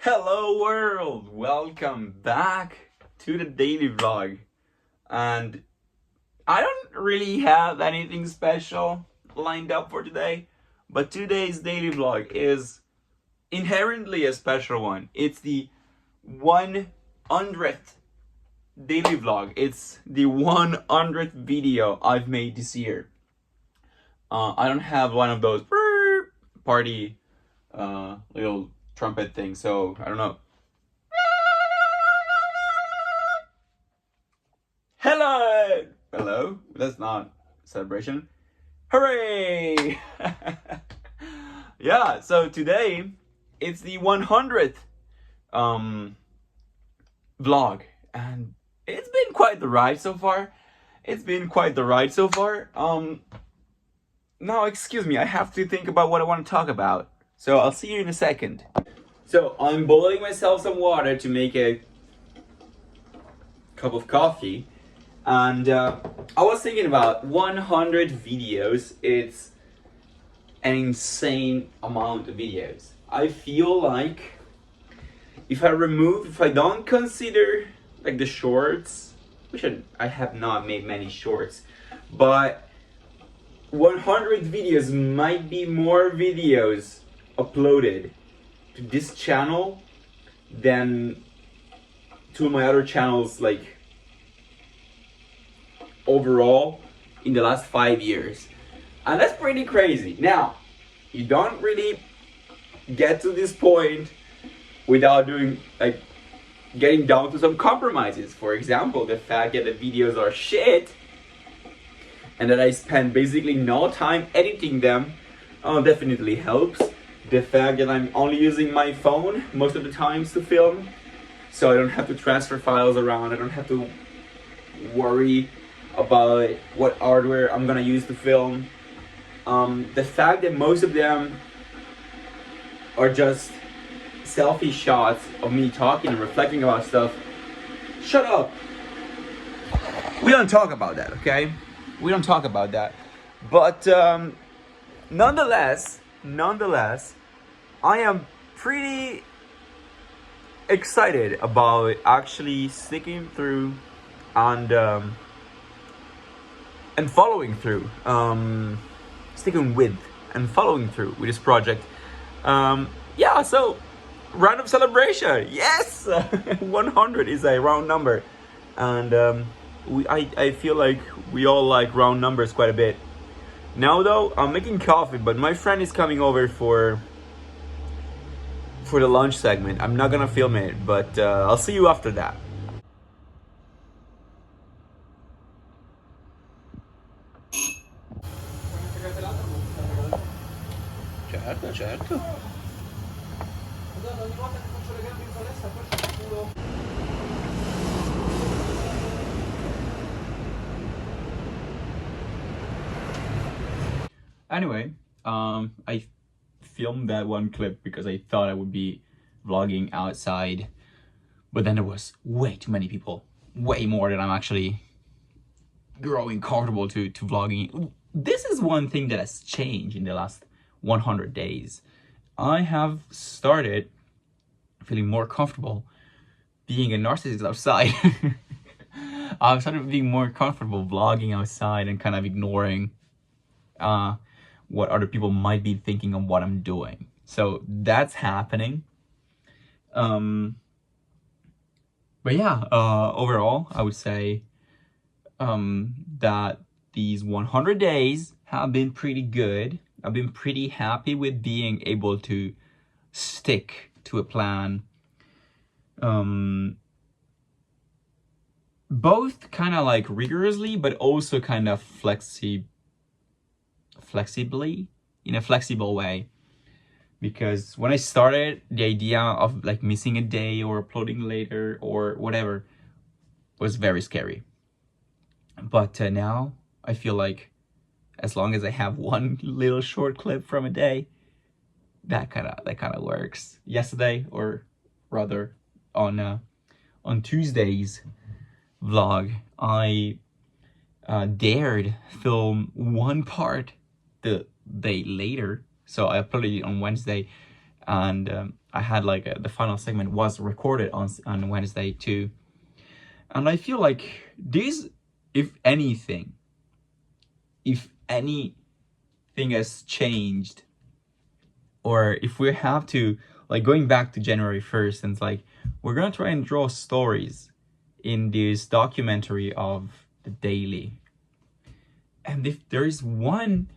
Hello world! Welcome back to the daily vlog. And I don't really have anything special lined up for today, but today's daily vlog is inherently a special one. It's the 100th daily vlog. It's the 100th video I've made this year. I don't have one of those party little trumpet thing, so I don't know. Hello, that's not celebration. Hooray! Yeah, so today it's the 100th vlog, and it's been quite the ride so far. Now excuse me, I have to think about what I want to talk about. So I'll see you in a second. So I'm boiling myself some water to make a cup of coffee. And I was thinking about 100 videos. It's an insane amount of videos. I feel like if I don't consider like the shorts, which I have not made many shorts, but 100 videos might be more videos uploaded to this channel than to my other channels, like overall in the last 5 years. And that's pretty crazy. Now, you don't really get to this point without doing like getting down to some compromises. For example, the fact that the videos are shit and that I spend basically no time editing them definitely helps. The fact that I'm only using my phone most of the times to film, so I don't have to transfer files around, I don't have to worry about what hardware I'm gonna use to film. The fact that most of them are just selfie shots of me talking and reflecting about stuff. Shut up! We don't talk about that, okay? We don't talk about that. But nonetheless, I am pretty excited about actually sticking through and following through, sticking with and following through with this project. Yeah, so round of celebration. Yes, 100 is a round number, and I feel like we all like round numbers quite a bit. Now though, I'm making coffee, but my friend is coming over for the lunch segment. I'm not gonna film it, but I'll see you after that. Certo. Anyway, I filmed that one clip because I thought I would be vlogging outside, but then there was way too many people, way more than I'm actually growing comfortable to vlogging. This is one thing that has changed in the last 100 days. I have started feeling more comfortable being a narcissist outside. I've started being more comfortable vlogging outside and kind of ignoring what other people might be thinking of what I'm doing. So that's happening. But yeah, overall, I would say that these 100 days have been pretty good. I've been pretty happy with being able to stick to a plan. Both kind of like rigorously, but also kind of flexibly, in a flexible way. Because when I started, the idea of like missing a day or uploading later or whatever was very scary. But now I feel like as long as I have one little short clip from a day, that kind of works. Yesterday, or rather on Tuesday's vlog, I dared film one part the day later. So I uploaded it on Wednesday, and I had like the final segment was recorded on Wednesday too. And I feel like this, if anything has changed, or if we have to, like, going back to January 1st, and it's like, we're gonna try and draw stories in this documentary of the Daily. And if there is one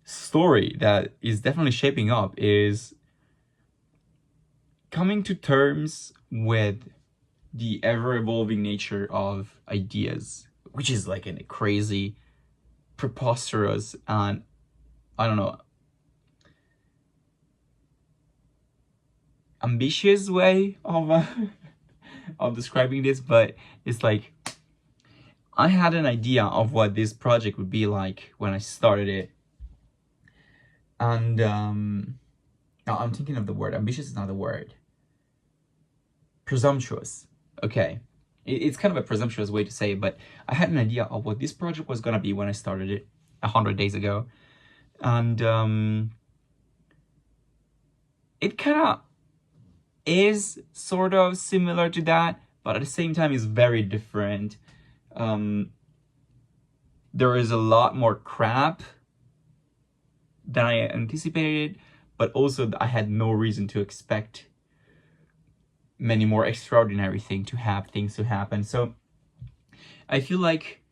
story that is definitely shaping up, is coming to terms with the ever-evolving nature of ideas, which is like a crazy, preposterous, and I don't know, ambitious way of of describing this, but it's like, I had an idea of what this project would be like when I started it, and now I'm thinking of the word. Ambitious is not the word. Presumptuous. Okay, it's kind of a presumptuous way to say it, but I had an idea of what this project was gonna be when I started it 100 days ago, and it kind of is sort of similar to that, but at the same time is very different. There is a lot more crap than I anticipated, but also I had no reason to expect many more extraordinary things to happen. So I feel like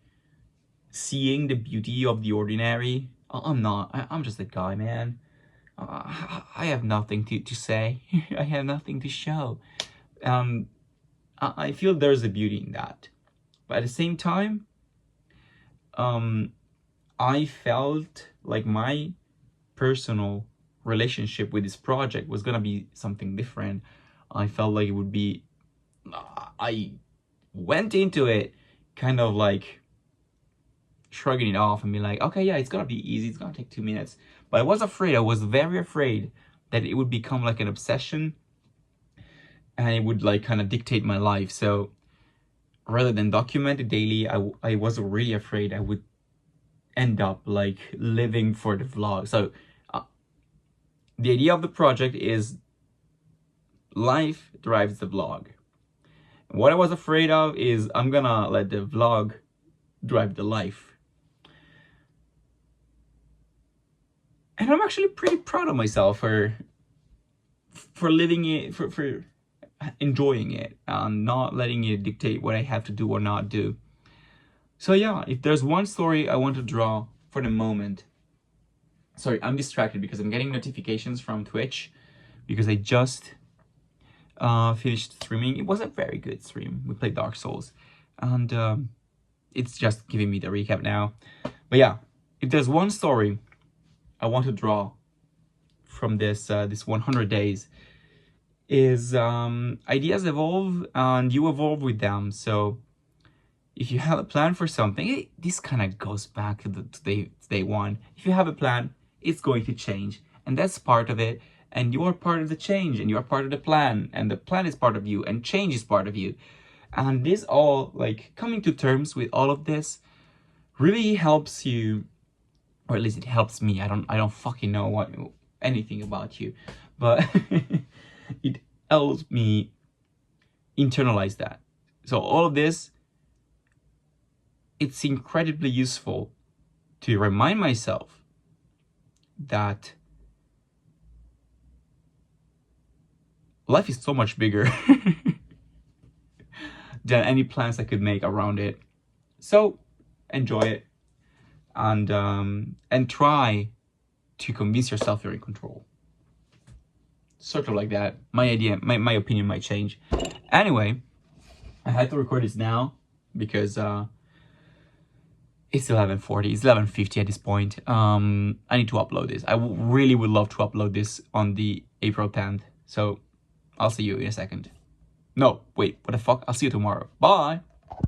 seeing the beauty of the ordinary. I'm just a guy, man. I have nothing to say. I have nothing to show. I feel there's a beauty in that, but at the same time, I felt like my personal relationship with this project was gonna be something different. I felt like it would be, I went into it kind of like shrugging it off and be like, okay, yeah, it's gonna be easy, it's gonna take 2 minutes. But I was very afraid that it would become like an obsession and it would like kind of dictate my life. So rather than document it daily, I was really afraid I would end up like living for the vlog. So the idea of the project is life drives the vlog. What I was afraid of is I'm gonna let the vlog drive the life. And I'm actually pretty proud of myself for living it, for enjoying it, and not letting it dictate what I have to do or not do. So yeah, if there's one story I want to draw for the moment. Sorry, I'm distracted because I'm getting notifications from Twitch because I just finished streaming. It was a very good stream. We played Dark Souls, and it's just giving me the recap now. But yeah, if there's one story I want to draw from this 100 days, is ideas evolve and you evolve with them. So if you have a plan for something, this kind of goes back to day one. If you have a plan, it's going to change, and that's part of it. And you are part of the change, and you are part of the plan, and the plan is part of you, and change is part of you. And this all, like, coming to terms with all of this really helps you, or at least it helps me. I don't fucking know anything about you, but it helps me internalize that. So all of this, it's incredibly useful to remind myself that life is so much bigger than any plans I could make around it. So enjoy it, and try to convince yourself you're in control. Sort of like that. My opinion might change. Anyway, I had to record this now because it's 11:40. It's 11:50 at this point. I need to upload this. I really would love to upload this on the April 10th. So I'll see you in a second. No, wait, what the fuck? I'll see you tomorrow. Bye!